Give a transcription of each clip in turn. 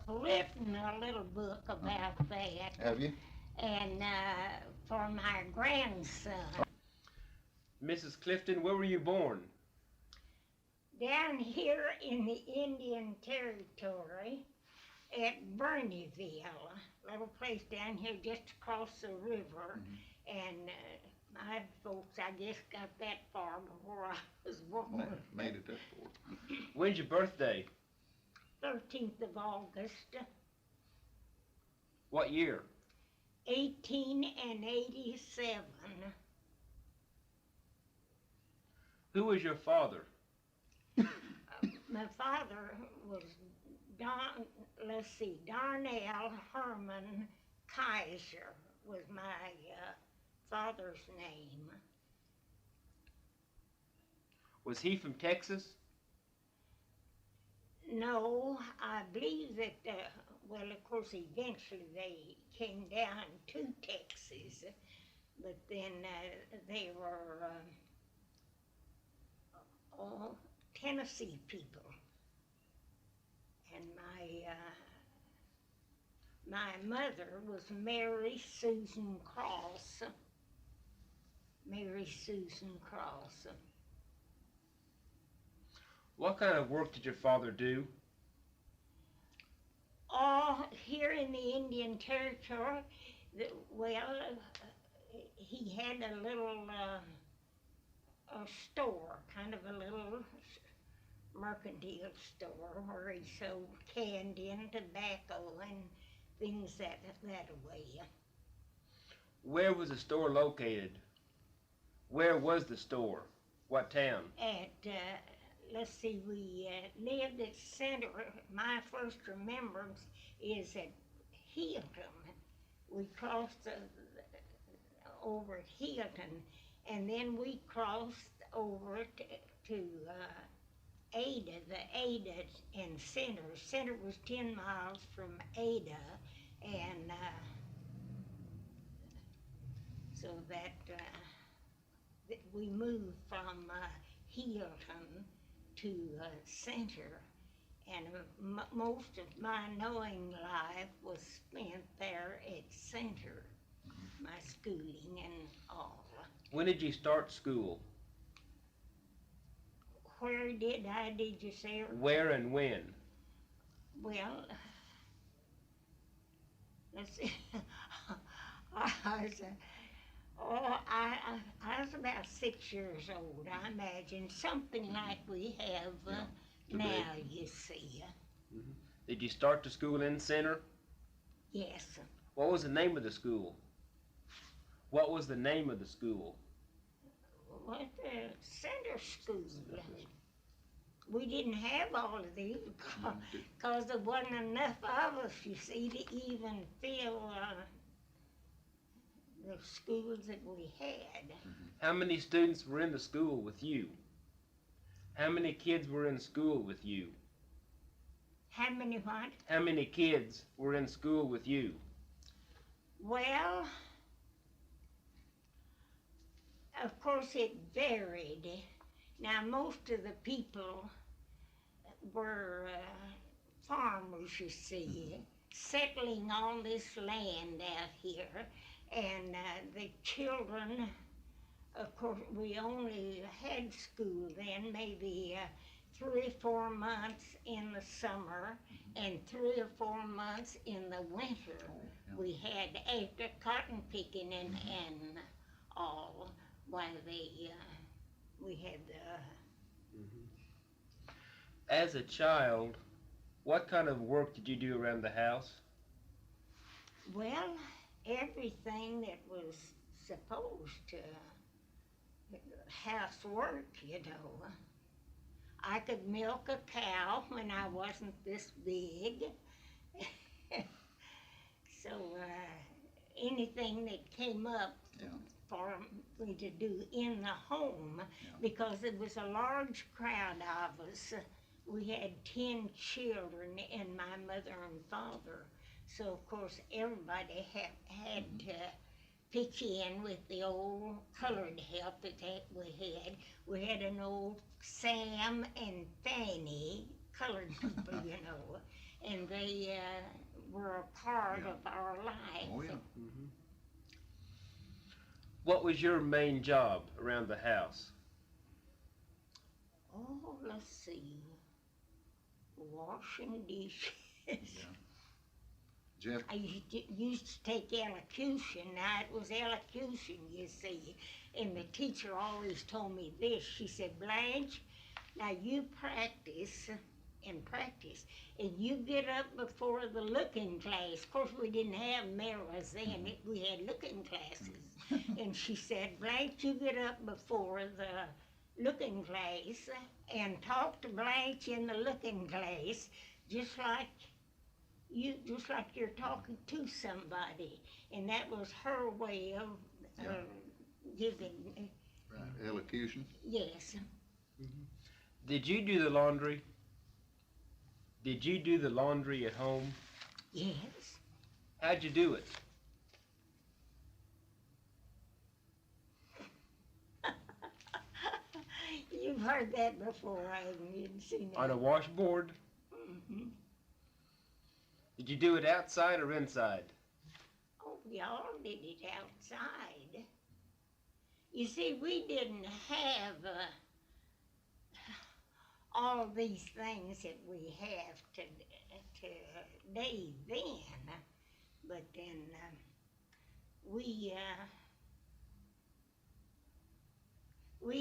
written a little book about that, Have you? and for my grandson. Mrs. Clifton, where were you born? Down here in the Indian Territory at Burneyville, a little place down here just across the river. And my folks, I guess, got that far before I was born. Made it that far. When's your birthday? 13th of August, What year? 1887. Who was your father? My father was Darnell Herman Kyser was my father's name. Was he from Texas? No, I believe that, well, of course, eventually they came down to Texas, but then they were all Tennessee people. And my mother was Mary Susan Cross. Mary Susan Cross. What kind of work did your father do? Oh, here in the Indian Territory, well, he had a little a store, kind of a little mercantile store where he sold candy and tobacco and things that way. Where was the store located? Where was the store? What town? At, let's see, we lived at Center. My first remembrance is at Healdton. We crossed over at Healdton, and then we crossed over to Ada, the Ada and Center. Center was 10 miles from Ada, and so that we moved from Healdton to Center, and most of my knowing life was spent there at Center, my schooling and all. When did you start school? Where did you say? Where and when? Well, let's see. I was about 6 years old, I imagine, something like we have now, you see. Mm-hmm. Did you start the school in Center? Yes. What was the name of the school? What was the name of the school? What, Center School. We didn't have all of these because there wasn't enough of us, you see, to even fill the schools that we had. How many students were in the school with you? How many kids were in school with you? How many what? How many kids were in school with you? Well, of course it varied. Now most of the people were farmers, you see, settling on this land out here, and the children, of course, we only had school then, maybe 3 or 4 months in the summer and 3 or 4 months in the winter. We had after cotton picking and all, while we had As a child, what kind of work did you do around the house? well, everything that was supposed to housework, you know. I could milk a cow when I wasn't this big. So anything that came up for me to do in the home, because it was a large crowd of us. We had 10 children and my mother and father. So of course everybody had to pitch in with the old colored help that we had. We had an old Sam and Fanny colored people, you know, and they were a part Yeah. of our life. Oh, yeah. Mhm. What was your main job around the house? Oh, let's see. Washing dishes. Yeah. Jeff, I used to take elocution. Now, it was elocution, you see. And the teacher always told me this. She said, Blanche, now you practice and practice. And you get up before the looking glass. Of course, we didn't have mirrors then. We had looking glasses. And she said, Blanche, you get up before the looking glass and talk to Blanche in the looking glass, just like you're talking to somebody. And that was her way of Yeah. giving. right, elocution. Yes. Did you do the laundry? Did you do the laundry at home? Yes. How'd you do it? You've heard that before, haven't you? Seen that? On a washboard? Mhm. Did you do it outside or inside? Oh, we all did it outside. You see, we didn't have all these things that we have today then, but then we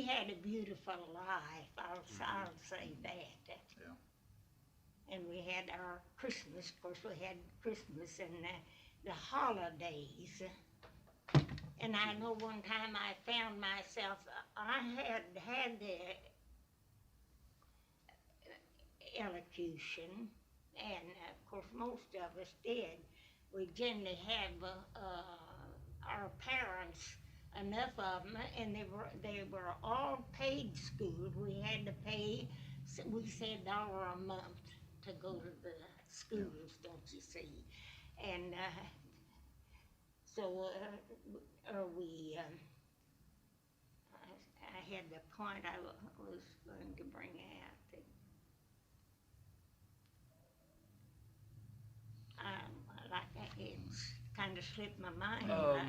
had a beautiful life. I'll say that. Yeah. And we had our Christmas. Of course, we had Christmas and the holidays. And I know one time I found myself, I had the elocution, and of course most of us did. We generally have our parents, enough of them, and they were all paid schools. We had to pay, we said $1 a month to go to the schools, don't you see? And so I had the point I was going to bring out. It's kind of slipped my mind right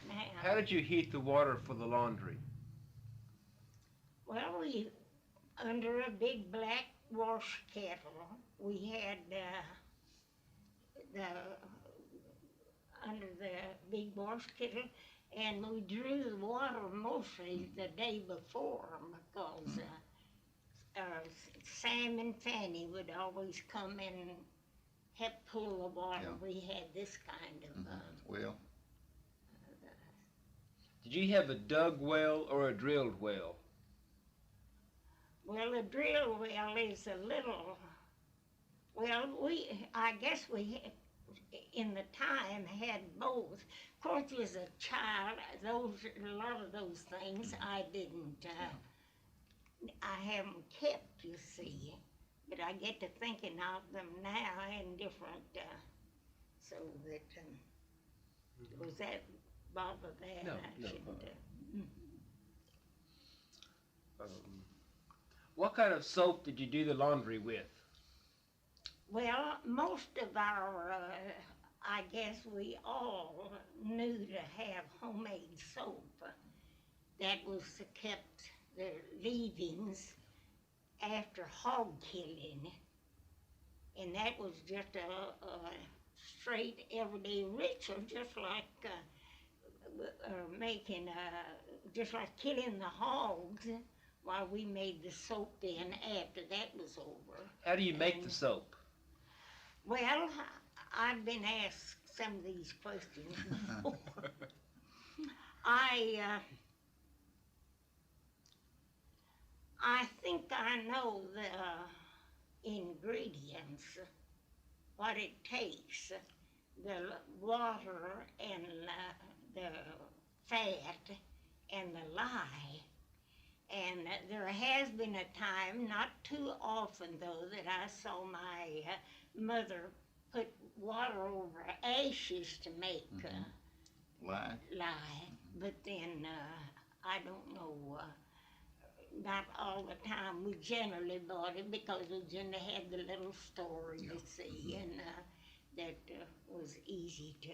now. How did you heat the water for the laundry? Well, under a big black wash kettle, we had under the big wash kettle, and we drew the water mostly the day before because Sam and Fanny would always come in and help pull the water. Yeah. We had this kind of. Well, Did you have a dug well or a drilled well? Well, a drill well is a little. Well, I guess we in the time had both. Of course, as a child, a lot of those things I didn't. I haven't kept, you see, but I get to thinking of them now in different. So that was that bother that? No, I no. shouldn't. What kind of soap did you do the laundry with? Well, most of our, I guess we all knew to have homemade soap. That was kept the leavings after hog killing. And that was just a straight everyday ritual, just like just like killing the hogs while we made the soap then after that was over. How do you make the soap? Well, I've been asked some of these questions before. I think I know the ingredients, what it takes, the water and the fat and the lye. And there has been a time, not too often though, that I saw my mother put water over ashes to make lye. lye. But then I don't know not all the time. We generally bought it because we generally had the little store, you see, and that was easy to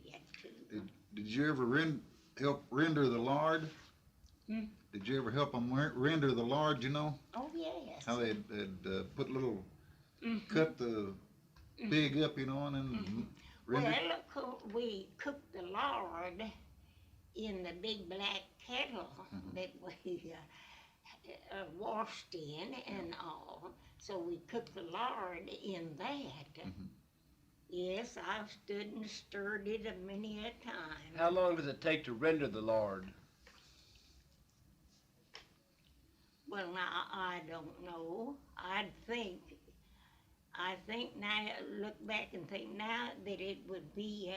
get to. Did you ever help render the lard? Did you ever help them render the lard, you know? Oh, yes. How they'd put little, cut the pig up, you know, and then render? Well, we cooked the lard in the big black kettle that we washed in and all. So we cooked the lard in that. Yes, I've stood and stirred it a many a time. How long does it take to render the lard? Well, now, I don't know. I think now, look back and think now that it would be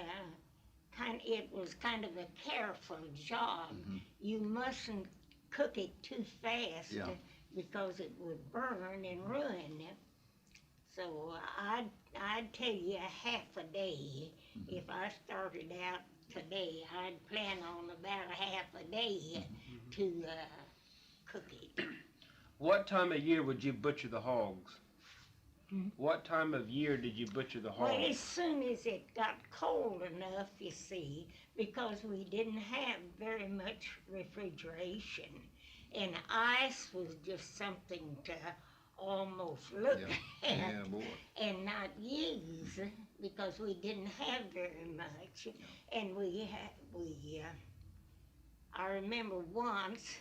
it was kind of a careful job. You mustn't cook it too fast because it would burn and ruin it. So I'd tell you a half a day. If I started out today, I'd plan on about a half a day to cook it. What time of year would you butcher the hogs? What time of year did you butcher the hogs? Well, as soon as it got cold enough, you see, because we didn't have very much refrigeration. And ice was just something to almost look at and not use because we didn't have very much. And I remember once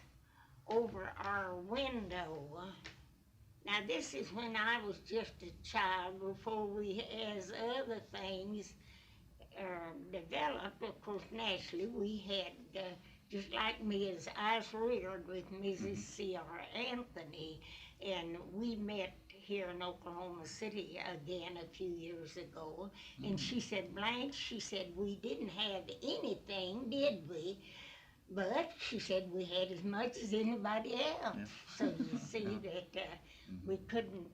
over our window. Now, this is when I was just a child before we, as other things developed. Of course, naturally, we had, just like me, as I was reared with Mrs. C.R. Anthony, and we met here in Oklahoma City again a few years ago, and she said, Blanche, she said, we didn't have anything, did we? But she said we had as much as anybody else. So you see that we couldn't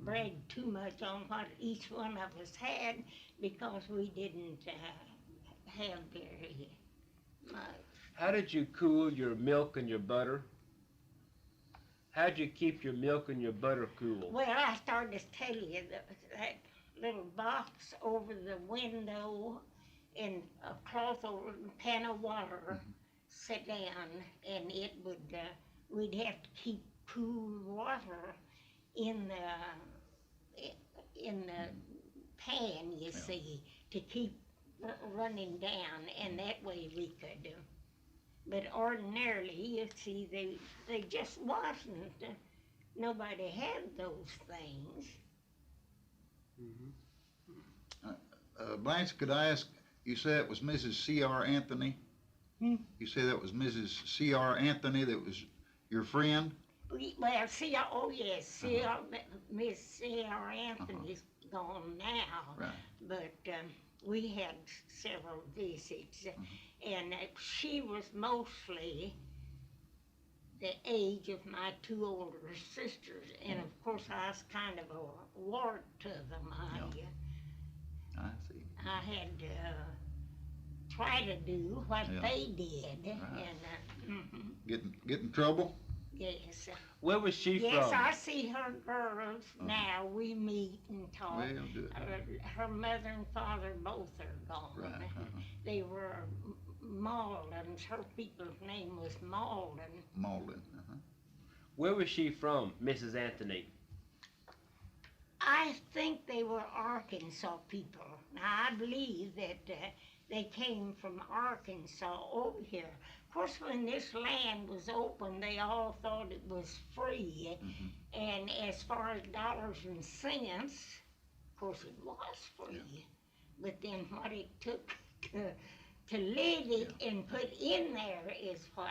brag too much on what each one of us had because we didn't have very much. How did you cool your milk and your butter? How did you keep your milk and your butter cool? Well, I started to tell you that little box over the window and a cloth over a pan of water. Sit down, and it would, we'd have to keep cool water in the pan, you see, to keep running down, and that way we could. But ordinarily, you see, they just wasn't. Nobody had those things. Blanche, could I ask, you said it was Mrs. C.R. Anthony? You say that was Mrs. C.R. Anthony that was your friend? Well, oh yes, Miss C.R. Anthony's gone now. Right. But we had several visits, and she was mostly the age of my two older sisters, and of course I was kind of a ward to them. I see. I had to try to do what they did, and Get in trouble? yes. Where was she Yes, from? I see her girls now. We meet and talk. Well, good. Her mother and father both are gone. Right. They were Maldens. Her people's name was Malden. Malden. Where was she from, Mrs. Anthony? I think they were Arkansas people. Now, I believe that they came from Arkansas over here. Of course, when this land was open, they all thought it was free. And as far as dollars and cents, of course, it was free. But then what it took to live it and put in there is what...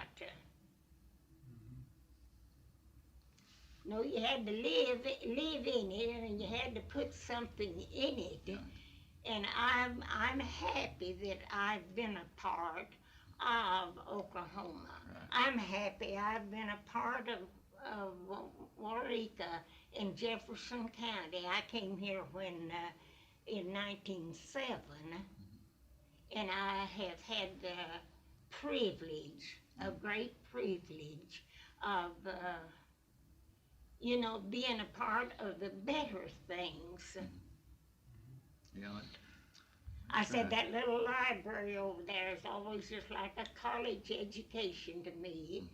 No, you had to live in it, and you had to put something in it. And I'm happy that I've been a part of Oklahoma. I'm happy I've been a part of Waurika in Jefferson County. I came here when in 1907, and I have had the privilege a great privilege of, being a part of the better things. Yeah. I said right. that little library over there is always just like a college education to me,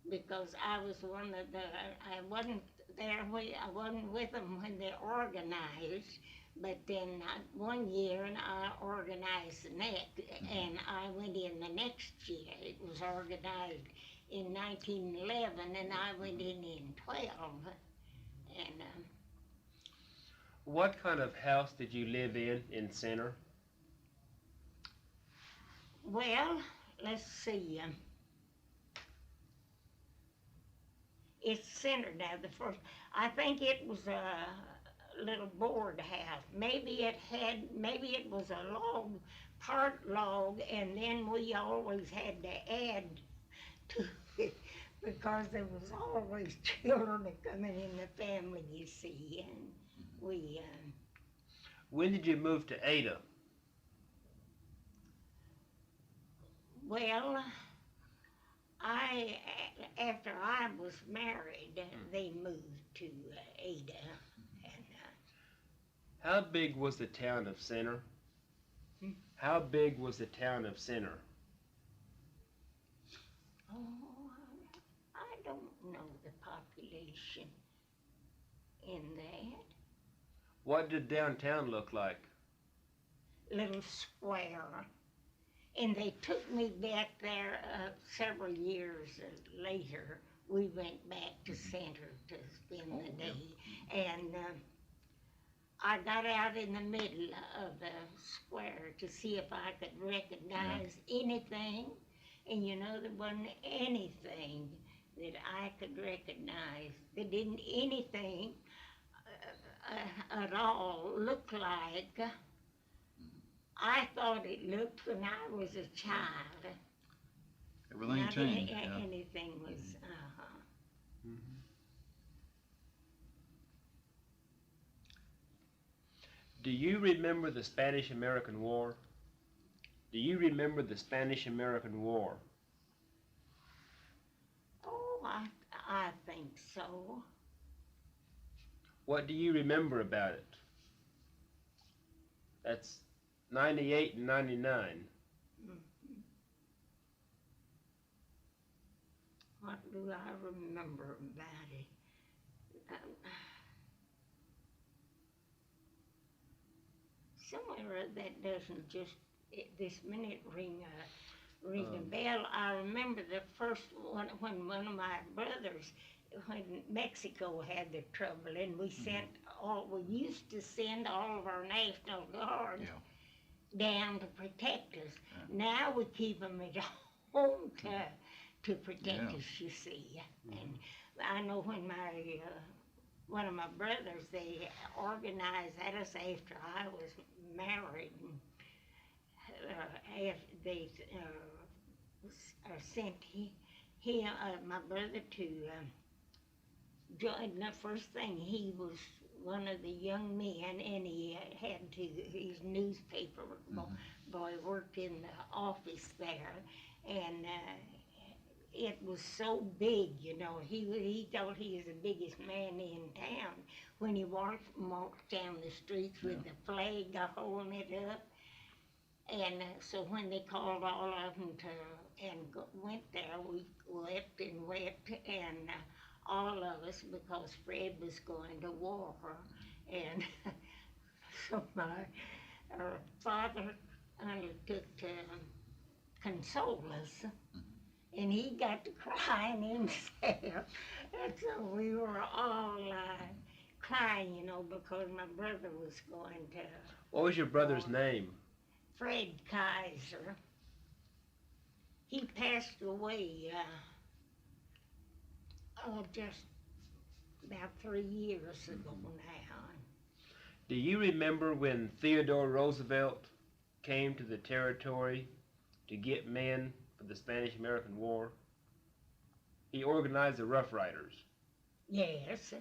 because I was one of the, I wasn't there, I wasn't with them when they organized, but then one year and I organized the next, and I went in the next year. It was organized in 1911, and I went in 12, and What kind of house did you live in Center? well, let's see. It's centered now. The first, I think it was a little board house. Maybe it was a log, part log, and then we always had to add to it because there was always children coming in the family, you see, and we. When did you move to Ada? Well, after I was married, they moved to Ada, and How big was the town of Center? Hmm? How big was the town of Center? I don't know the population in that What did downtown look like? little square. And they took me back there several years later. We went back to Center to spend the day. And I got out in the middle of the square to see if I could recognize anything. And there wasn't anything that I could recognize. There didn't anything at all look like I thought it looked when I was a child. Everything Not changed. anything was, Do you remember the Spanish-American War? Do you remember the Spanish-American War? Oh, I think so. What do you remember about it? That's 98 and 99. What do I remember about it? Somewhere that doesn't just this minute ring a bell. I remember the first one when one of my brothers, when Mexico had the trouble, and we used to send all of our National Guard down to protect us. Now we keep them at home to protect us, you see. And I know when one of my brothers, they organized at us after I was married. And they sent my brother to join. The first thing, he was one of the young men, and he had to, his newspaper boy worked in the office there, and it was so big, he thought he was the biggest man in town when he walked down the streets with the flag holding it up. And so when they called all of them went there, we wept and wept, and all of us, because Fred was going to war. And so my father undertook to console us, and he got to crying himself. And so we were all crying, because my brother was going to. What was your brother's name? Fred Kyser. He passed away just about 3 years ago now. Do you remember when Theodore Roosevelt came to the territory to get men for the Spanish-American War? He organized the Rough Riders. Yes.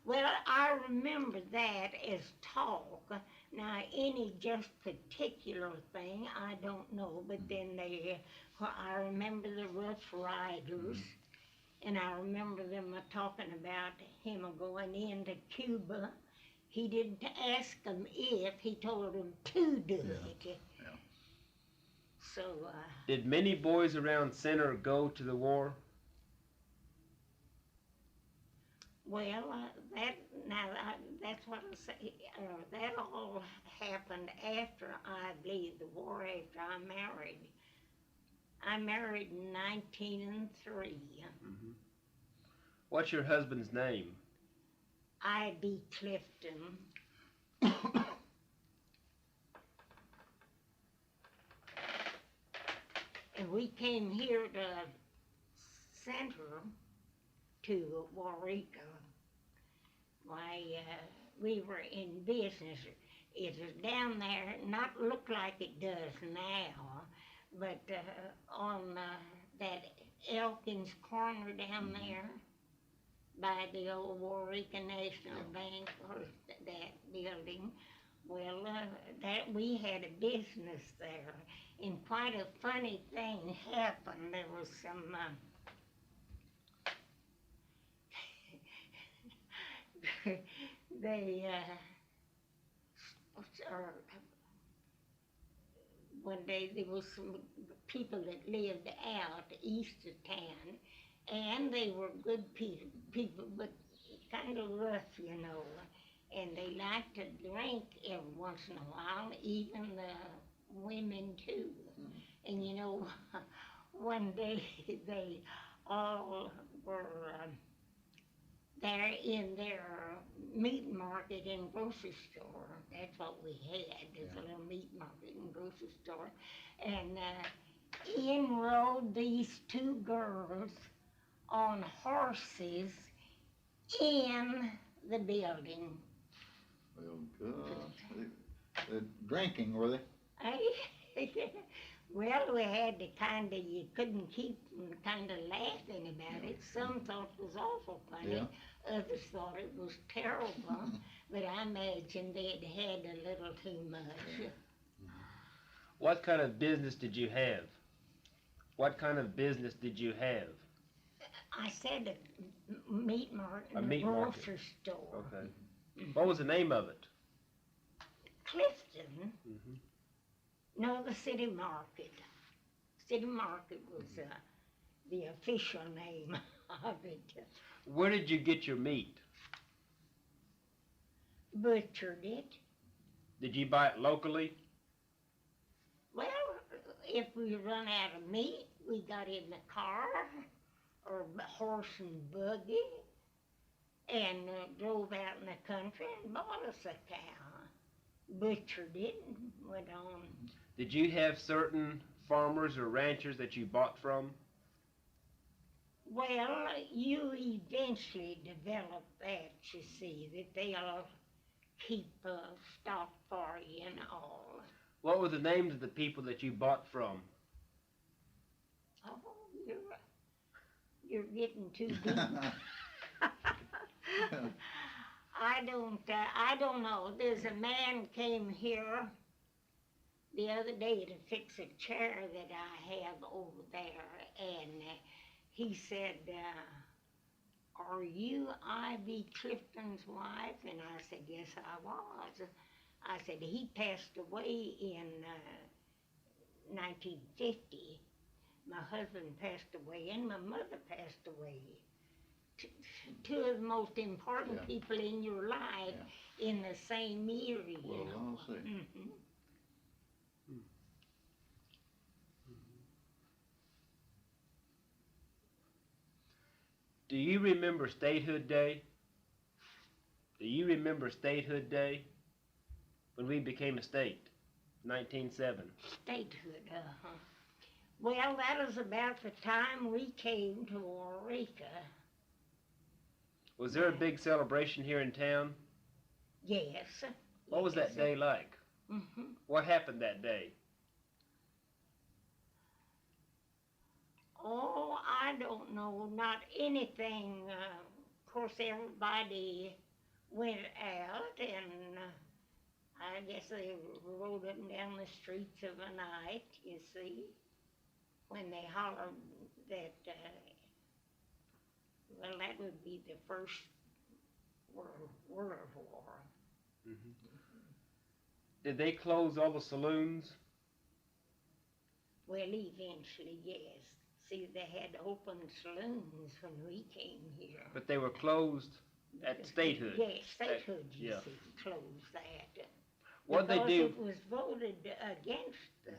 Well, I remember that as talk. Now, any just particular thing, I don't know. But then I remember the Rough Riders, and I remember them talking about him going into Cuba. He didn't ask them if, he told them to do it. Yeah. So, Did many boys around Center go to the war? well, that's what I say. That all happened after I leave the war, after I married. I married in 1903. What's your husband's name? I.B. Clifton. And we came here to Center, to Waurika. Why, we were in business. It is down there, not look like it does now, but on that Elkins corner down there, by the old Waurika National Bank, or that building. Well, that we had a business there, and quite a funny thing happened. There was some one day there was some people that lived out east of town, and they were good people, but kind of rough, you know. And they liked to drink every once in a while, even the women too. And you know, one day they all were there in their meat market and grocery store. That's what we had, this little meat market and grocery store. And in rode these two girls on horses in the building. Well, gosh. They're drinking, were they? Well, we had to you couldn't keep from kind of laughing about it. Some thought it was awful funny. Others thought it was terrible. But I imagine they'd had a little too much. What kind of business did you have? What kind of business did you have? I said a meat market, A meat market. grocery store. Okay. What was the name of it? Clifton. No, the city market. City market was the official name of it. Where did you get your meat? Butchered it. Did you buy it locally? Well, if we run out of meat, we got in the car or horse and buggy and drove out in the country and bought us a cow. Butchered it and went on. Did you have certain farmers or ranchers that you bought from? Well, you eventually develop that, you see, that they'll keep stock for you and all. What were the names of the people that you bought from? Oh, you're getting too deep. I don't know. There's a man came here the other day to fix a chair that I have over there, and he said, are you I.B. Clifton's wife? And I said, yes, I was. I said, he passed away in 1950. My husband passed away, and my mother passed away. Two of the most important people in your life in the same year, you know. I'll see. Mm-hmm. Do you remember Statehood Day? Do you remember Statehood Day? When we became a state, 1907. Statehood, Well, that was about the time we came to Waurika. Was there a big celebration here in town? Yes. What was that day like? Mm-hmm. What happened that day? Oh, I don't know, not anything. Of course, everybody went out, and I guess they rode up and down the streets of a night, you see, when they hollered that, well, that would be the first World War. Mm-hmm. Did they close all the saloons? Well, eventually, yes. See, they had open saloons when we came here. But they were closed at statehood. Yes, statehood, you yeah. see, closed that. What'd they do? It was voted against the...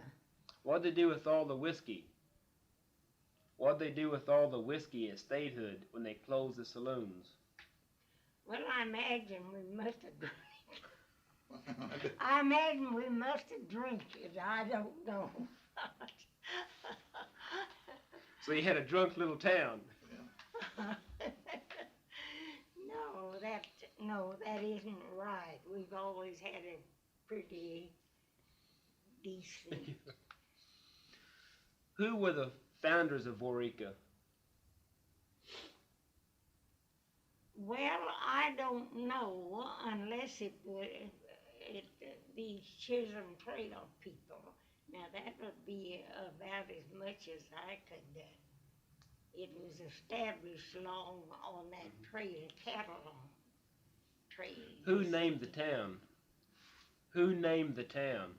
What'd they do with all the whiskey? What'd they do with all the whiskey at statehood when they closed the saloons? Well, I imagine we must have I imagine we must have drank it. I don't know. So you had a drunk little town. No, that isn't right. We've always had a pretty decent. Who were the founders of Waurika? Well, I don't know unless it was these Chisholm Trail people. Now that would be about as much as I could. It was established long on that trail, cattle trail. Who named the town? Who named the town?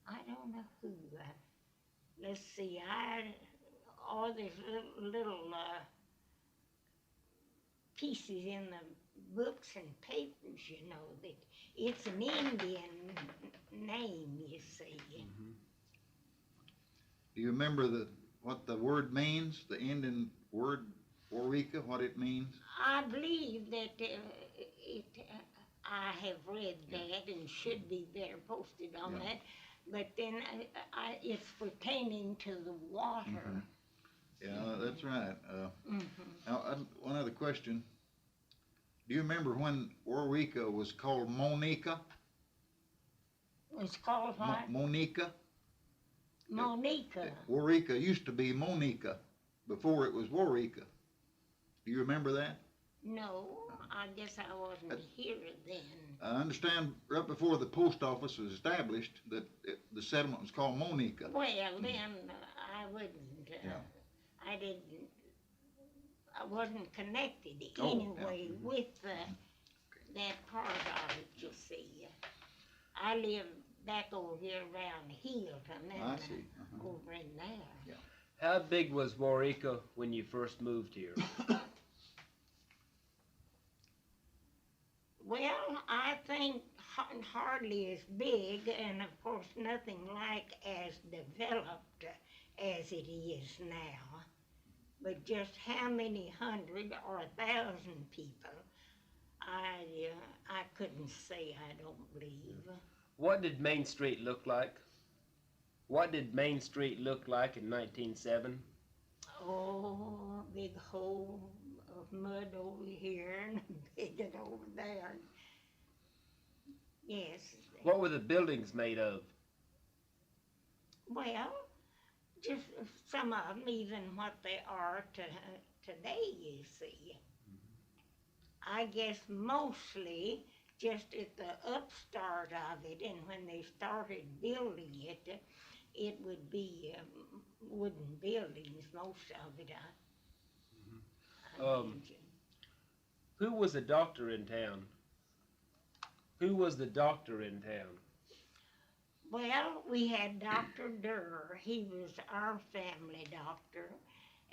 I don't know who. Let's see. All these little pieces in the books and papers, you know, that it's an Indian name, you see. Mm-hmm. Do you remember what the word means? The Indian word Waurika, what it means? I believe that I have read that and should be there posted on that. But then it's pertaining to the water. Mm-hmm. Yeah, that's right. Now, one other question. Do you remember when Waurika was called Monica? Was called what? Monica? Monica. Waurika used to be Monica before it was Waurika. Do you remember that? No, I guess I wasn't here then. I understand right before the post office was established that the settlement was called Monica. Well, then I wouldn't. I wasn't connected anyway with that part of it, you see. I live back over here around Healdton and I see. over in there. Yeah. How big was Waurika when you first moved here? Well, I think hardly as big, and of course nothing like as developed as it is now. But just how many hundred or 1,000 people, I couldn't say, I don't believe. What did Main Street look like? What did Main Street look like in 1907? Oh, a big hole of mud over here and a big one over there. Yes. What were the buildings made of? Well, just some of them, even what they are today, you see. I guess mostly just at the upstart of it, and when they started building it, it would be wooden buildings, most of it, I imagine. Who was the doctor in town? Who was the doctor in town? Well, we had Dr. Durr. He was our family doctor.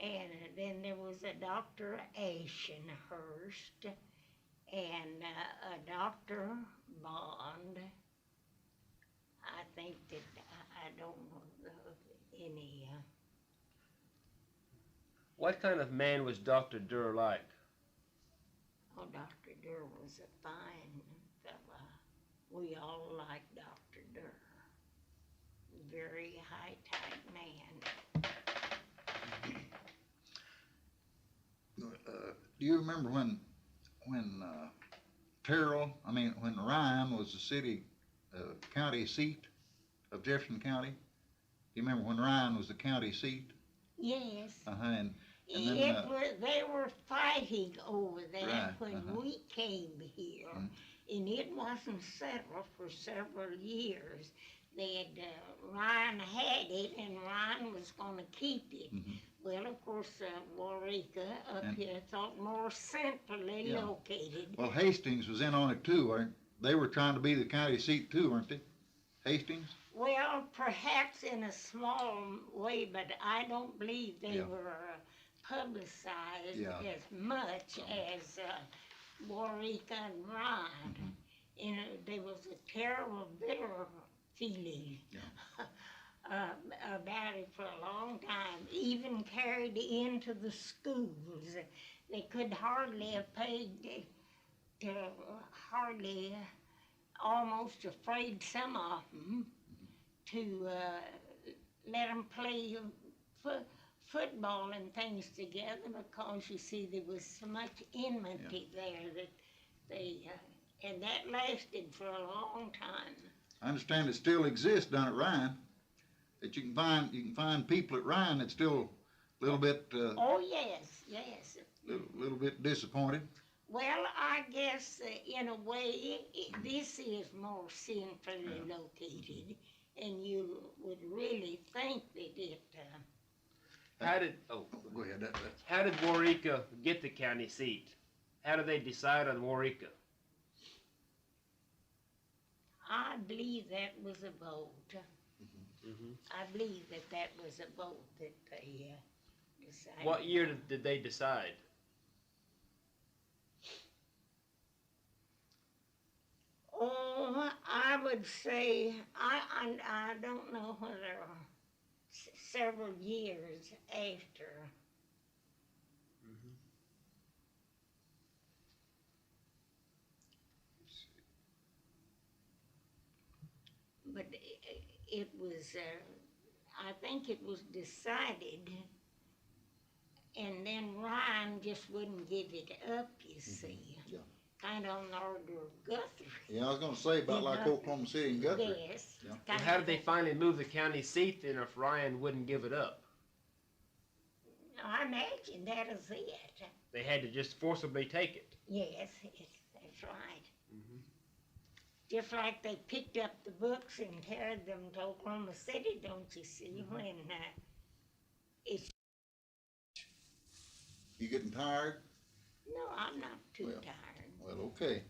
And then there was a Dr. Ashenhurst and a Dr. Bond. I think that I don't know any. What kind of man was Dr. Durr like? Oh, Dr. Durr was a fine fella. We all liked Dr. Durr. Very high-type man. Do you remember when when Ryan was the city, county seat of Jefferson County? Do you remember when Ryan was the county seat? Yes. And And then, They were fighting over that Right, when uh-huh. we came here, Mhm. and it wasn't settled for several years. Ryan had it, and Ryan was going to keep it. Mhm. Well, of course, Waurika up And- here thought more centrally Yeah. located. Well, Hastings was in on it too, weren't they? Were trying to be the county seat too, weren't they? Hastings? Well, perhaps in a small way, but I don't believe they Yeah. were publicized Yeah. as much as Waurika and Ryan. Mhm. You know, there was a terrible, bitter feeling about it for a long time, even carried into the schools. They could hardly have paid, almost afraid some of them to let them play football and things together because you see there was so much enmity there that and that lasted for a long time. I understand it still exists down at Ryan. That you can find people at Ryan that still a little bit Oh yes. little bit disappointed. Well, I guess in a way this is more centrally located, and you would really think that it. Go ahead. How did Waurika get the county seat? How did they decide on Waurika? I believe that was a vote. Mm-hmm. I believe that was a vote that they decided. What year did they decide? Oh, I would say I don't know whether several years after. But it was, I think it was decided, and then Ryan just wouldn't give it up, you see. Yeah. Kind of on the order of Guthrie. Yeah, I was gonna say about like Oklahoma City and Guthrie. Yes. Yeah. Well, how did they finally move the county seat then if Ryan wouldn't give it up? I imagine that is it. They had to just forcibly take it. Yes, that's right. Just like they picked up the books and carried them to Oklahoma City, don't you see, when it's... You getting tired? No, I'm not too Well. tired. Well, okay.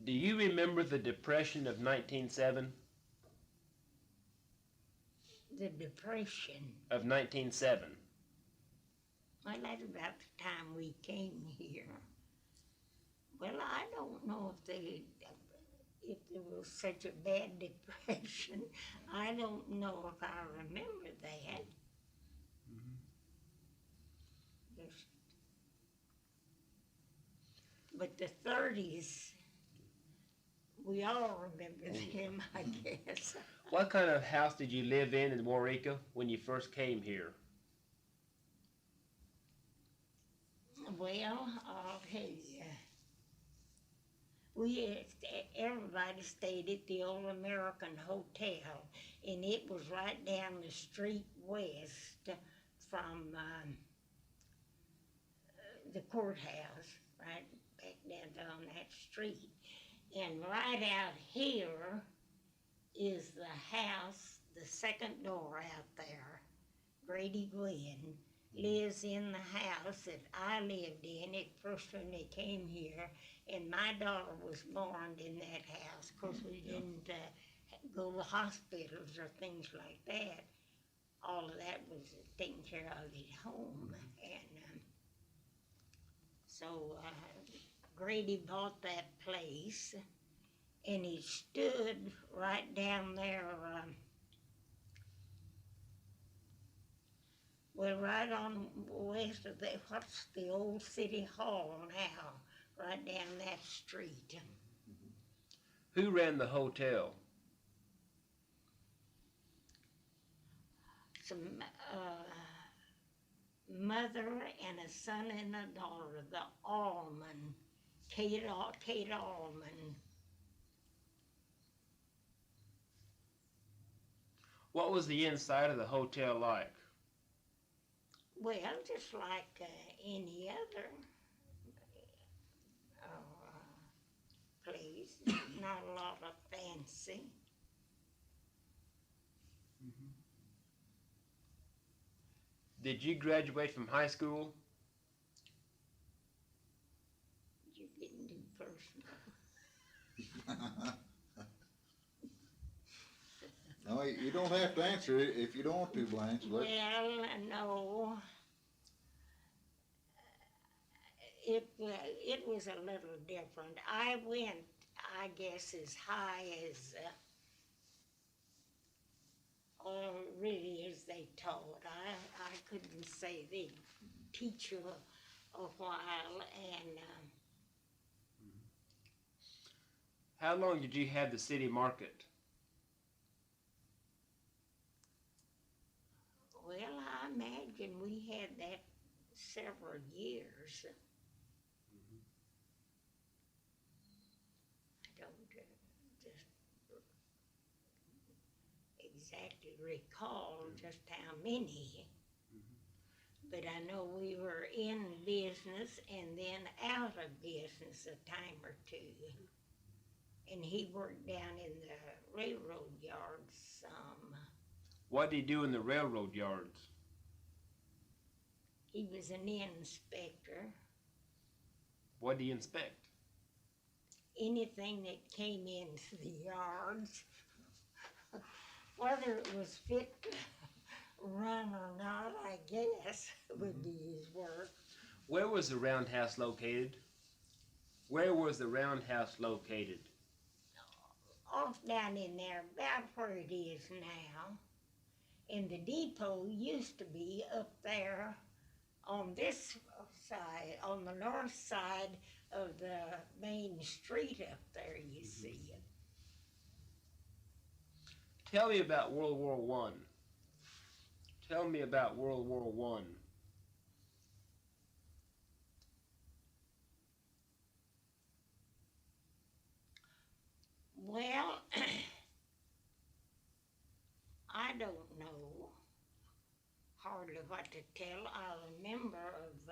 Do you remember the Depression of 1907? The Depression. Of 1907. Well, that's about the time we came here. Well, I don't know if there was such a bad depression. I don't know if I remember that. Just- But the 30s, we all remember them, I guess. What kind of house did you live in Waurika when you first came here? Well, I'll tell you. Everybody stayed at the Old American Hotel, and it was right down the street west from the courthouse, right back down that street. And right out here is the house, the second door out there. Grady Gwen lives in the house that I lived in at first when they came here, and my daughter was born in that house. Of course, we didn't go to hospitals or things like that. All of that was taken care of at home, and so Grady bought that place, and he stood right down there. Well, right on west of that, what's the old city hall now, right down that street. Who ran the hotel? Some mother and a son and a daughter, the Allman, Kate Allman. What was the inside of the hotel like? Well, just like any other place, not a lot of fancy. Did you graduate from high school? You getting too personal. No, you don't have to answer it if you don't want to, Blanche. Well, no. It was a little different. I went, I guess, as high as, or really as they taught. I couldn't say they teach you a while, and How long did you have the city market? well, I imagine we had that several years. I don't just exactly recall just how many, but I know we were in business and then out of business a time or two. And he worked down in the railroad yards some. What did he do in the railroad yards? He was an inspector. What did he inspect? Anything that came into the yards, whether it was fit to run or not, I guess would be his work. Where was the roundhouse located? Where was the roundhouse located? Off down in there, about where it is now. And the depot used to be up there on this side, on the north side of the main street up there, you see it. Tell me about World War One. Tell me about World War One. Well, I don't know hardly what to tell. I remember of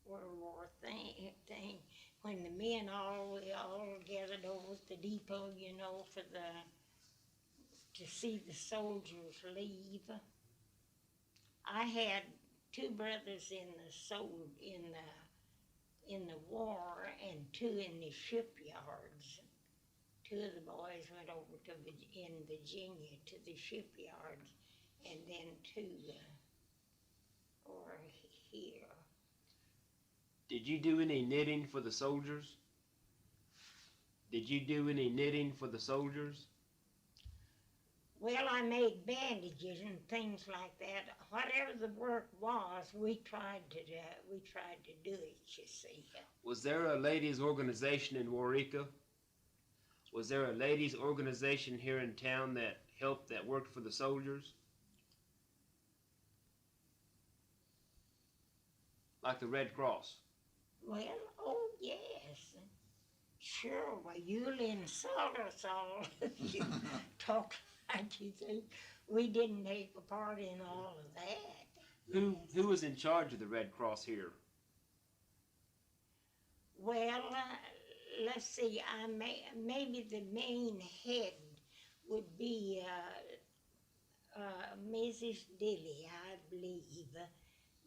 World War thing when the men all gathered over at the depot, you know, to see the soldiers leave. I had two brothers in the war and two in the shipyards. Two of the boys went over in Virginia to the shipyards, and then two were here. Did you do any knitting for the soldiers? Did you do any knitting for the soldiers? Well, I made bandages and things like that. Whatever the work was, we tried to do it, you see. Was there a ladies' organization in Waurika? Was there a ladies' organization here in town that worked for the soldiers? Like the Red Cross? Well, oh yes. Sure, well, you'll insult us all if you talk like you think we didn't take a part in all of that. Who was in charge of the Red Cross here? Well, let's see, maybe the main head would be Mrs. Dilly, I believe,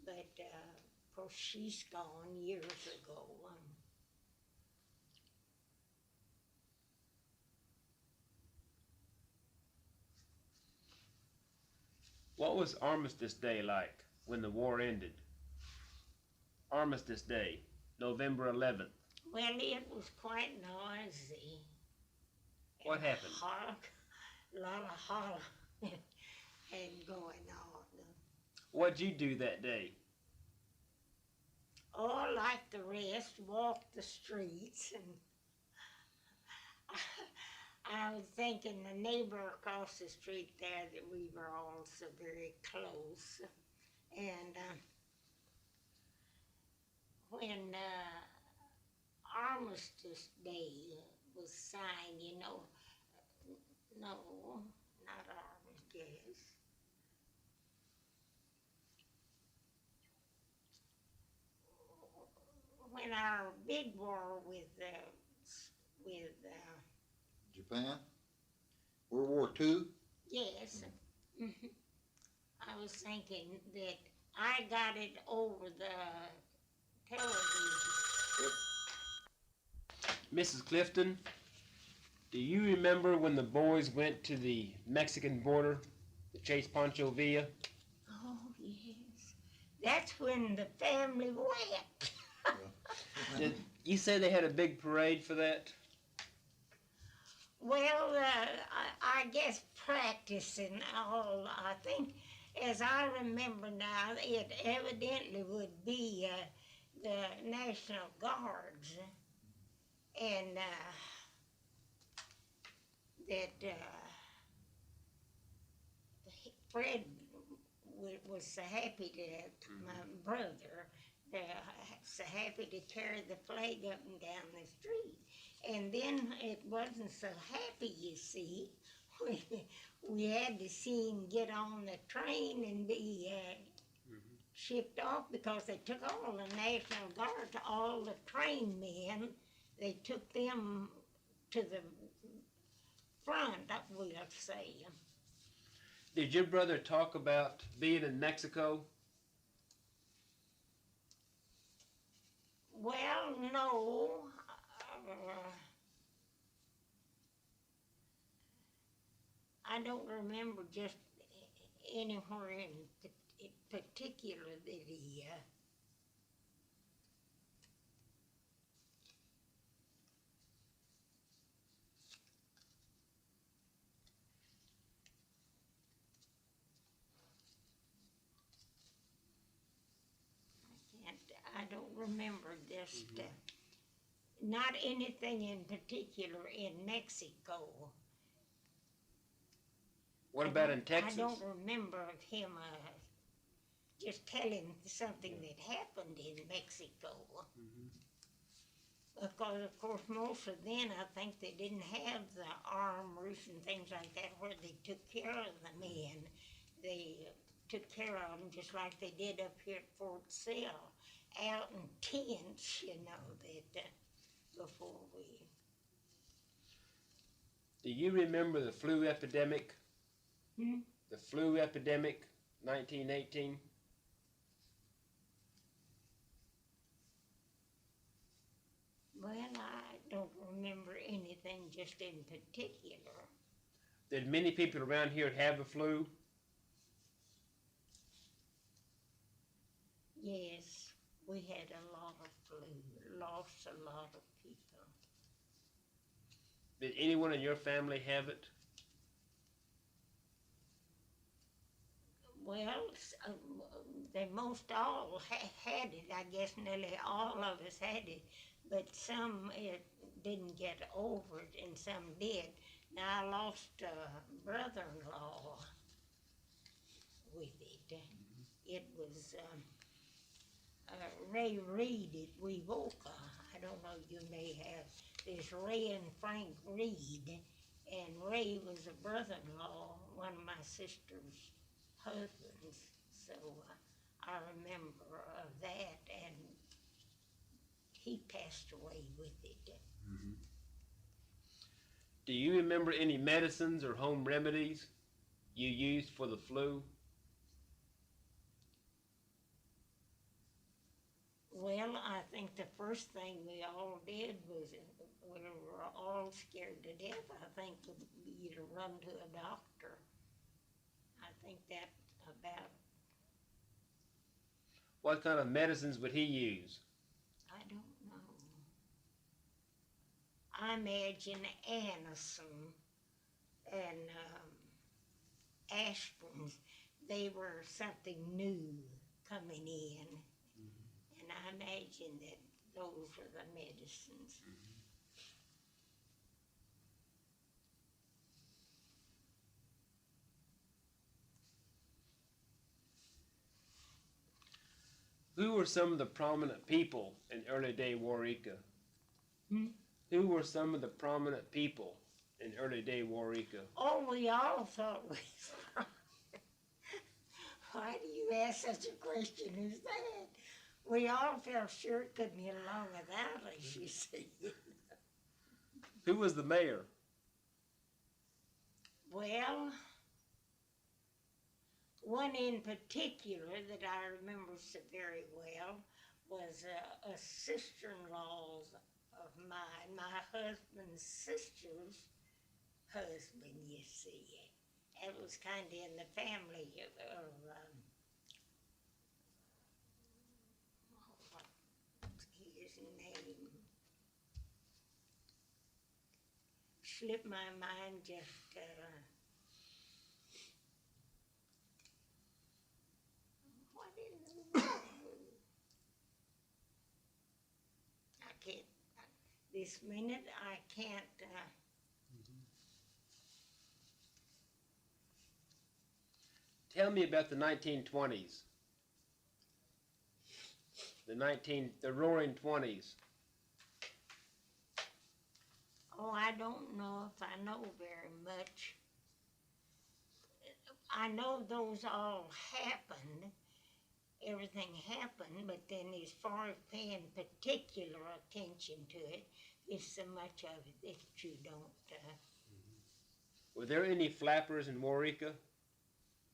but of course she's gone years ago. What was Armistice Day like when the war ended? Armistice Day, November 11th. Well, it was quite noisy. What happened? A lot of hollering and going on. What'd you do that day? Oh, like the rest, walked the streets, and I was thinking the neighbor across the street there that we were all so very close. And when Armistice Day was signed, you know, No, not ours, yes. When our big war with Japan? World War II? yes, I was thinking that I got it over the television. Mrs. Clifton, do you remember when the boys went to the Mexican border to chase Pancho Villa? Oh, yes. That's when the family wept. Did you say they had a big parade for that? Well, I guess practicing all, I think, as I remember now, it evidently would be the National Guards. And that Fred was so happy to, my brother, so happy to carry the flag up and down the street. And then it wasn't so happy, you see. We had to see him get on the train and be shipped off because they took all the National Guard, all the train men, they took them to the front, we'll say. Did your brother talk about being in Mexico? Well, no. I don't remember just anywhere in particular that he. I don't remember just not anything in particular in Mexico. What about in Texas? I don't remember of him just telling something that happened in Mexico. Because, of course, most of then, I think they didn't have the armors and things like that where they took care of the men. They took care of them just like they did up here at Fort Sill, out in tents, you know, that before we... Do you remember the flu epidemic? The flu epidemic, 1918? Well, I don't remember anything just in particular. Did many people around here have the flu? Yes, we had a lot of flu, lost a lot of people. Did anyone in your family have it? Well, they most all had it. I guess nearly all of us had it, but some didn't get over it and some did. Now I lost a brother-in-law with it. It was Ray Reed at Waurika. I don't know, you may have. There's Ray and Frank Reed, and Ray was a brother-in-law, one of my sister's husbands. So I remember of that, and he passed away with it. Do you remember any medicines or home remedies you used for the flu? Well, I think the first thing we all did was we were all scared to death. I think would be to run to a doctor. I think that about. What kind of medicines would he use? I don't know. I imagine Anacin and aspirins. They were something new coming in. And I imagine that those are the medicines. Who were some of the prominent people in early day Waurika? Who were some of the prominent people in early day Waurika? Oh, we all thought we were. Why do you ask such a question as that? We all felt sure it couldn't get along without us, you see. Who was the mayor? Well, one in particular that I remember so very well was a sister-in-law of mine, my husband's sister's husband, you see. It was kind of in the family of what's his name? Slipped my mind just, what in the world? I can't, this minute I can't, Tell me about the 1920s. The roaring 20s. oh, I don't know if I know very much. I know those all happened, everything happened, but then as far as paying particular attention to it, there's so much of it that you don't, Were there any flappers in Waurika?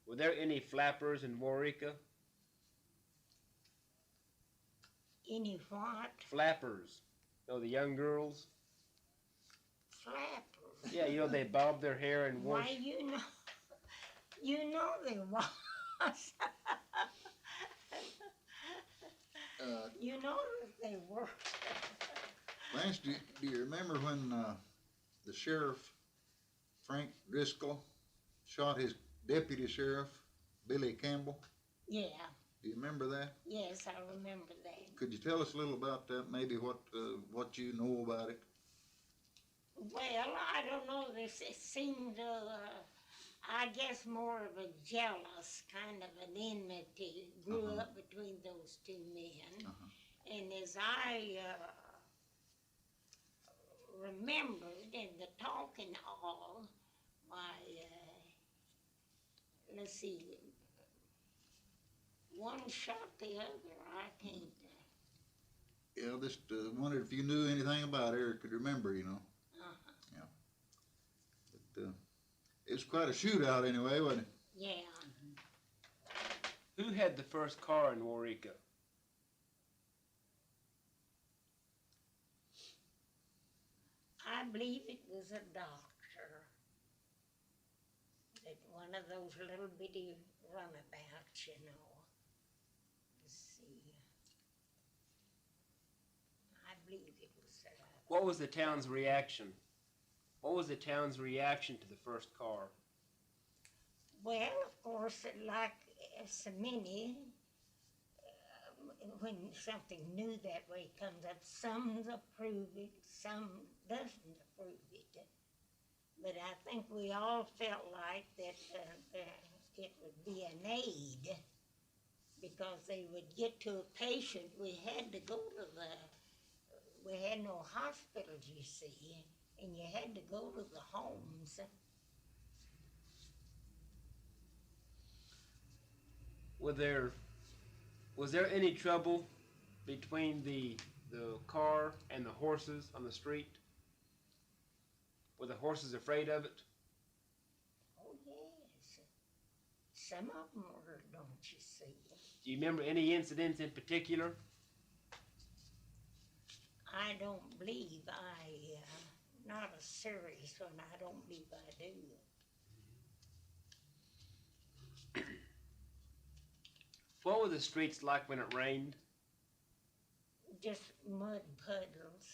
Were there any flappers in Waurika? any what? Flappers. Oh, the young girls? Flappers. Yeah, you know, they bob their hair and wore. Why, you know there was. You know that they were. Blanche, do you remember when the sheriff, Frank Driscoll, shot his deputy sheriff, Billy Campbell? Yeah, Do you remember that? yes, I remember that. Could you tell us a little about that, maybe what you know about it? Well, I don't know, it seemed, I guess more of a jealous kind of an enmity grew up between those two men. And as I remembered in the talking all, why, let's see, one shot the other, I can't. Yeah, just wondered if you knew anything about it or could remember, you know. Yeah. But it was quite a shootout anyway, wasn't it? Yeah. Who had the first car in Waurika? I believe it was a doctor. That one of those little bitty runabouts, you know. Let's see. I believe it was What was the town's reaction? What was the town's reaction to the first car? well, of course, like so many, when something new that way comes up, some approve it, some doesn't approve it. But I think we all felt like that it would be an aid because they would get to a patient. We had to go to we had no hospitals, you see, and you had to go to the homes. Was there any trouble between the car and the horses on the street? Were the horses afraid of it? Oh, yes. Some of them were, don't you see? Do you remember any incidents in particular? I don't believe not a serious one, I don't believe I do. What were the streets like when it rained? Just mud puddles,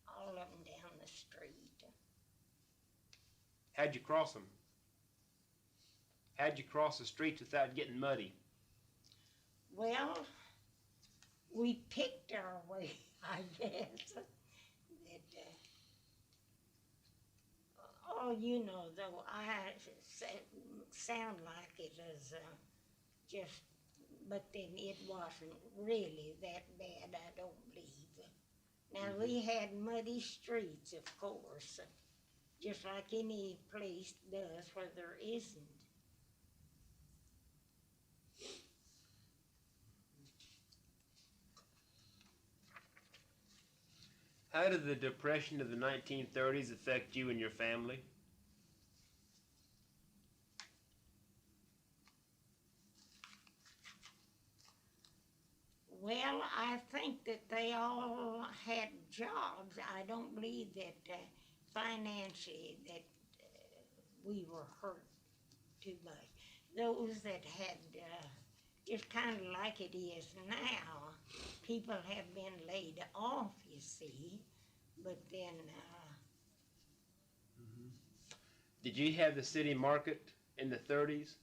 all of them down the street. How'd you cross them? How'd you cross the streets without getting muddy? Well, we picked our way, I guess. That, oh, you know, though, I sound like it is just, but then it wasn't really that bad, I don't believe. Now, we had muddy streets, of course, just like any place does where there isn't. How did the Depression of the 1930s affect you and your family? Well, I think that they all had jobs. I don't believe that financially that we were hurt too much. Those that had just kind of like it is now, people have been laid off, you see, but then Did you have the city market in the 30s?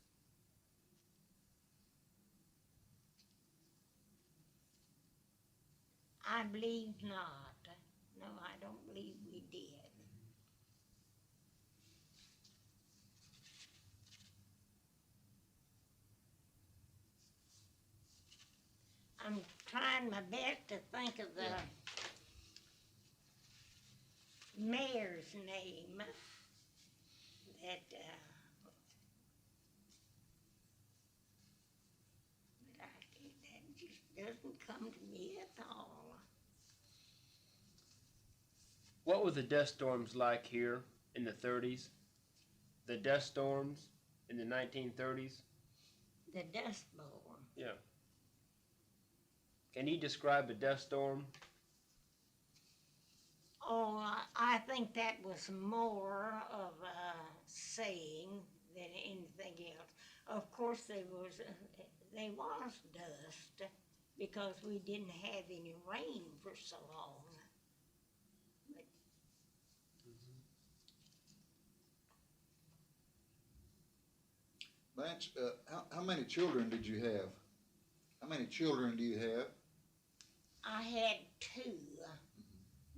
I believe not. No, I don't believe we did. I'm trying my best to think of the mayor's name that that just doesn't come to me at all. What were the dust storms like here in the 30s? The dust storms in the 1930s? The Dust Bowl. Yeah. Can you describe a dust storm? Oh, I think that was more of a saying than anything else. Of course, there was dust because we didn't have any rain for so long. But Blanche, how many children did you have? How many children do you have? I had two.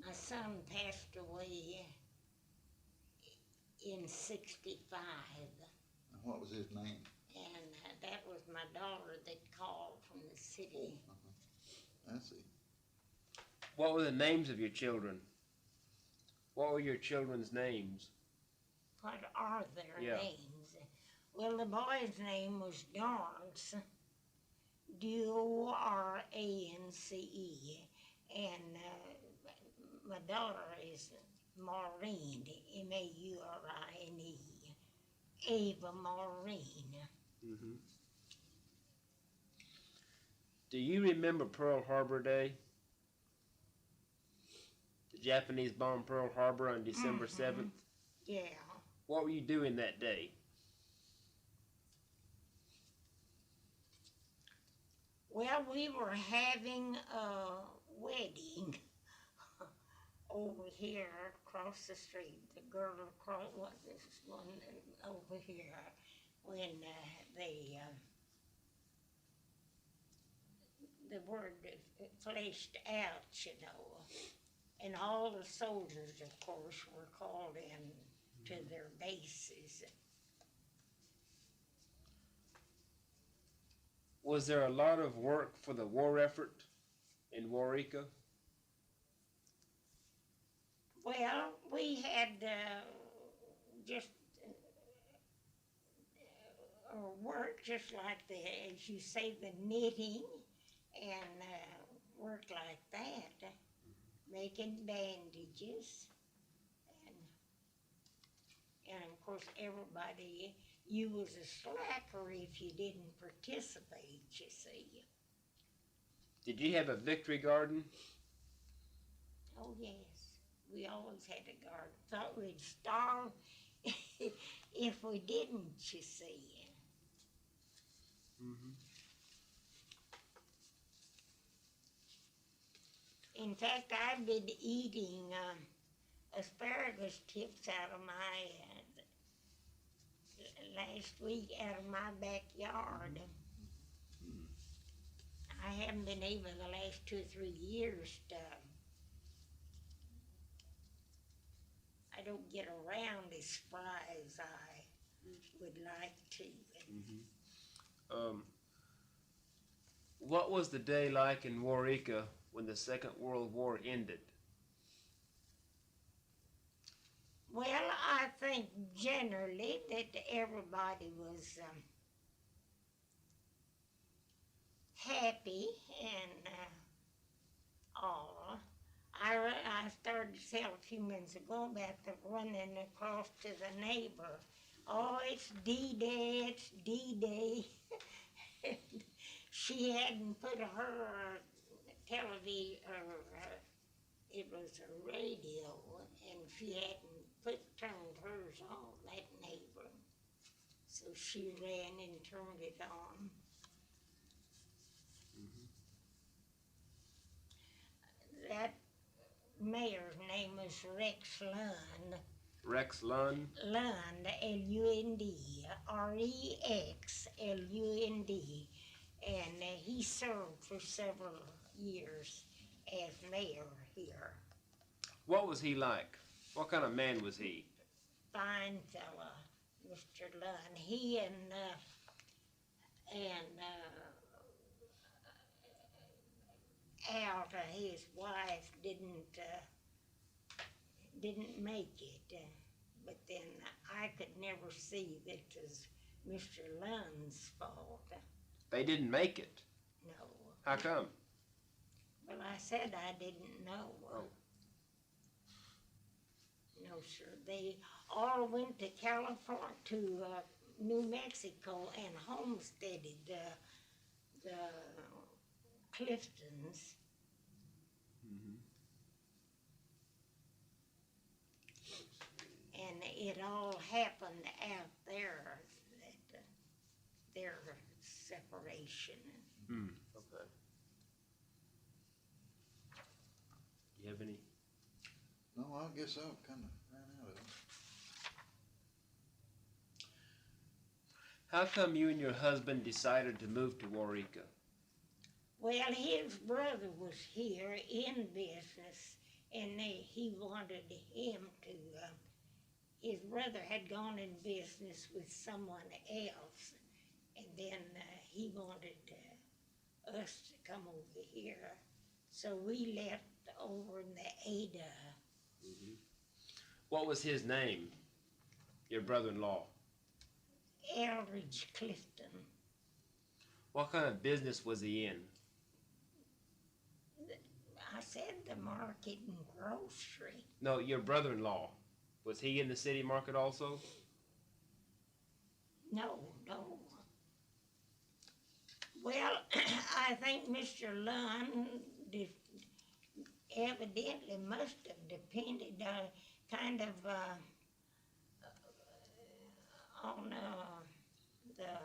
My son passed away in '65. What was his name? And that was my daughter that called from the city. I see. What were the names of your children? What were your children's names? What are their names? Well, the boy's name was Dorrance, D-O-R-A-N-C-E, and my daughter is Maureen, M-A-U-R-I-N-E, Ava Maureen. Mm-hmm. Do you remember Pearl Harbor Day? The Japanese bombed Pearl Harbor on December 7th? Yeah. What were you doing that day? Well, we were having a wedding over here across the street. The girl across, this one over here, when the word fleshed out, you know. And all the soldiers, of course, were called in to their bases. Was there a lot of work for the war effort in Waurika? Well, we had just work just like as you say, the knitting and work like that, making bandages, and of course everybody. You was a slacker if you didn't participate, you see. Did you have a victory garden? Oh, yes. We always had a garden. Thought we'd starve if we didn't, you see. Mm-hmm. In fact, I've been eating asparagus tips out of my last week out of my backyard. I haven't been able the last 2 or 3 years to. I don't get around as spry as I would like to. Mm-hmm. What was the day like in Waurika when the Second World War ended? Well, I think generally that everybody was happy and all. I started to tell a few minutes ago about the running across to the neighbor. Oh, it's D-Day, it's D-Day. She hadn't put her television, it was a radio, and she hadn't turned hers on, that neighbor. So she ran and turned it on. That mayor's name was Rex Lund. Rex Lund? Lund, L-U-N-D, R-E-X-L-U-N-D. And he served for several years as mayor here. What was he like? What kind of man was he? Fine fella, Mr. Lund. He and Alta, his wife, didn't make it. But then I could never see that it was Mr. Lund's fault. They didn't make it. No. How come? Well, I said I didn't know. Oh. No, sir. They all went to California, to New Mexico, and homesteaded the Cliftons. And it all happened out there, their separation. Okay. You have any? No, I guess I kind of ran out of it. How come you and your husband decided to move to Waurika? Well, his brother was here in business, and he wanted him to, his brother had gone in business with someone else, and then he wanted us to come over here. So we left over in the Ada. What was his name, your brother-in-law? Eldridge Clifton. What kind of business was he in? I said the market and grocery. No, your brother-in-law. Was he in the city market also? No. Well, I think Mr. Lund evidently must have depended kind of on the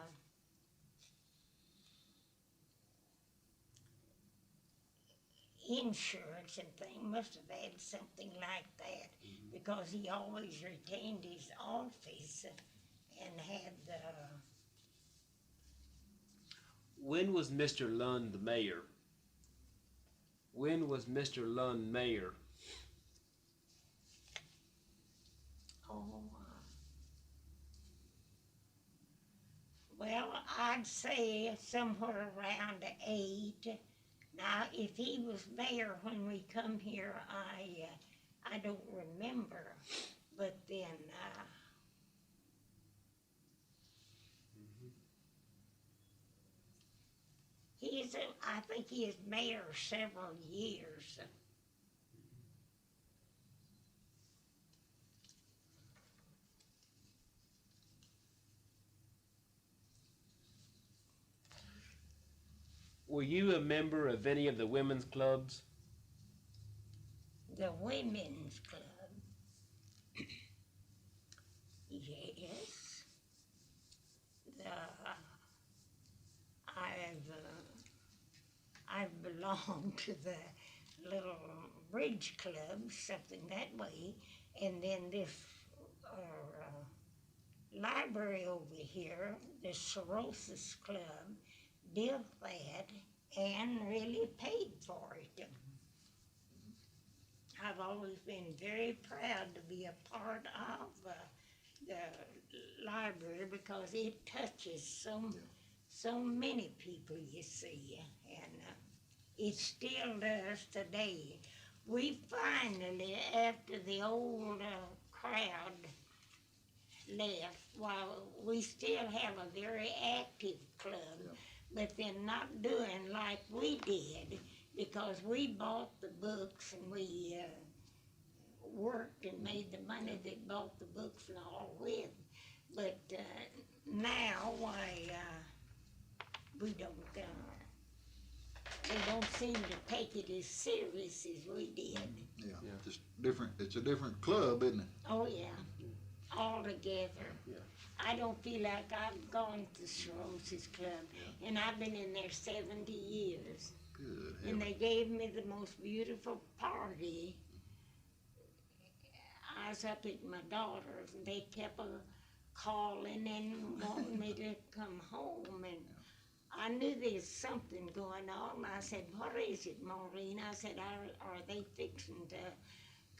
insurance and thing, must have had something like that, because he always retained his office and had the... When was Mr. Lund the mayor? When was Mr. Lund mayor? Well, I'd say somewhere around 8. Now, if he was mayor when we come here, I don't remember. But then, I think he is mayor several years. Were you a member of any of the women's clubs? The women's club. Yes. I've belonged to the little bridge club, something that way, and then this library over here, the Cirrhosis Club, built that and really paid for it. I've always been very proud to be a part of the library because it touches so many people, you see, and it still does today. We finally, after the old crowd left. While we still have a very active club, Yeah. but they're not doing like we did because we bought the books and we worked and made the money that bought the books and all with. But now, why, we don't, they don't seem to take it as serious as we did. Yeah, Yeah. just different, it's a different club, isn't it? Oh, yeah, all together. Yeah. I don't feel like I've gone to Cirrhosis Club, and I've been in there 70 years. Good And heavens. they gave me the most beautiful party. I was up at my daughter's, and they kept calling and wanting me to come home, and I knew there's something going on. I said, "What is it, Maureen?" I said, are they fixing to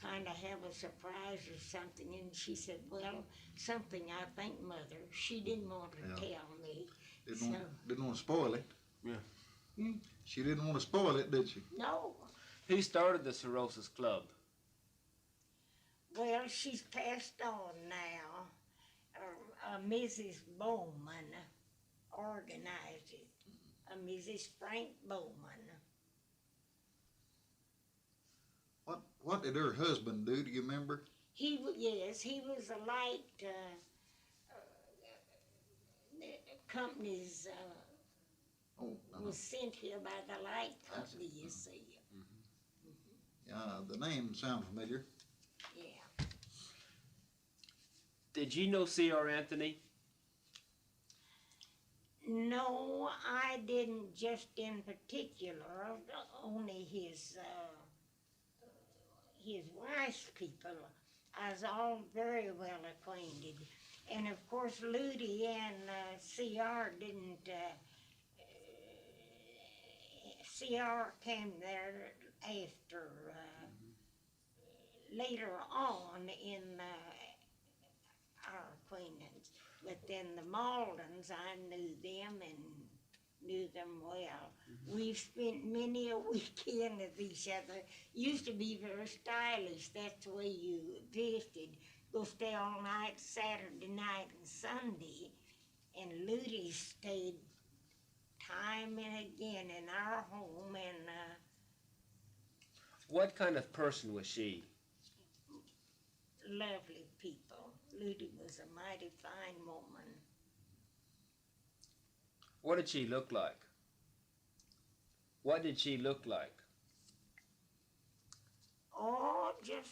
kind of have a surprise or something? And she said, "Well, something, I think, Mother." She didn't want to Yeah. tell me. Didn't want to spoil it. Yeah. Hmm? She didn't want to spoil it, did she? No. Who started the Cirrhosis Club? Well, she's passed on now. Mrs. Bowman organized it. Mrs. Frank Bowman. What did her husband do? Do you remember? Yes, he was a light company's, Oh, was sent here by the light I see. company, you see. the name sounds familiar. Yeah. Did you know C.R. Anthony? No, I didn't just in particular, only his wife's people. I was all very well acquainted. And of course, Ludi and C.R. didn't, C.R. came there after, later on in our acquaintance. But then the Maldens, I knew them and knew them well. We've spent many a weekend with each other. Used to be very stylish. That's the way you visited. Go stay all night, Saturday night and Sunday. And Ludi stayed time and again in our home, and What kind of person was she? lovely people. Ludi was a mighty fine woman. What did she look like? What did she look like? Oh, just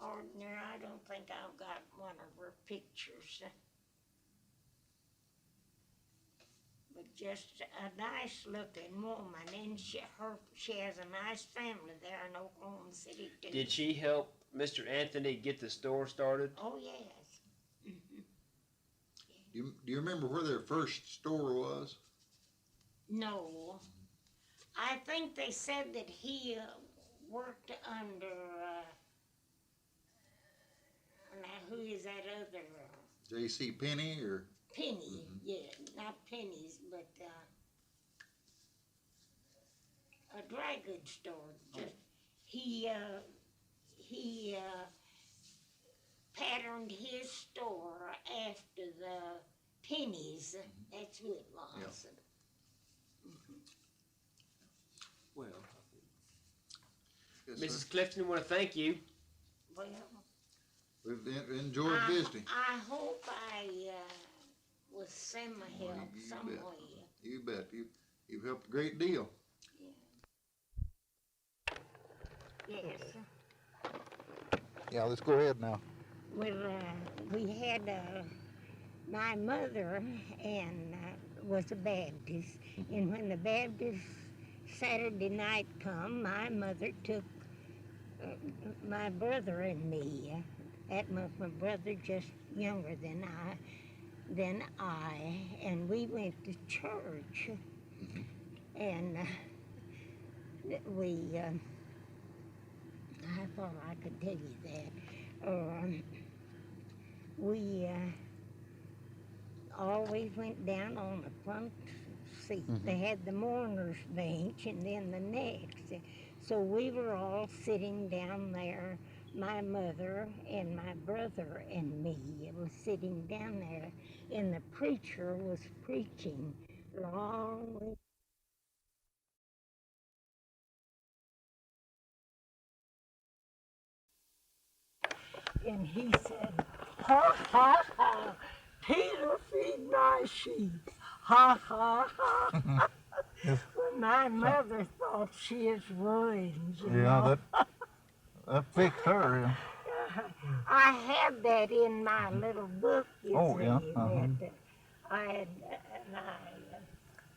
ordinary. I don't think I've got one of her pictures. But just a nice looking woman, and she has a nice family there in Oklahoma City too. Did she help Mr. Anthony get the store started? Oh yes. Mhm. Do you remember where their first store was? No, I think they said that he worked under. Now who is that other? J.C. Penney or? Penny, yeah, not pennies, but a dry goods store. Just he patterned his store after the pennies. That's who it was. Well, Yes, Mrs. sir. Clifton, I want to thank you. Well, We've enjoyed visiting. I hope I was some help You some bet. way. You bet. You've helped a great deal. Yes. Yeah, let's go ahead now. Well, we had my mother and was a Baptist, and when the Baptist Saturday night come, my mother took my brother and me. That was my brother, just younger than I, and we went to church, and we. I thought I could tell you that. We always went down on the front seat. They had the mourner's bench and then the next. So we were all sitting down there my mother and my brother and me was sitting down there, and the preacher was preaching long. And he said, ha ha ha, Peter feed my sheep, ha ha ha. Well, my mother thought she was ruined. You know? that fixed her. Yeah. I had that in my little book, you see. Yeah. That I had, and I.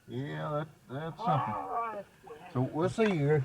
Yeah, that's something. All right. So we'll see you.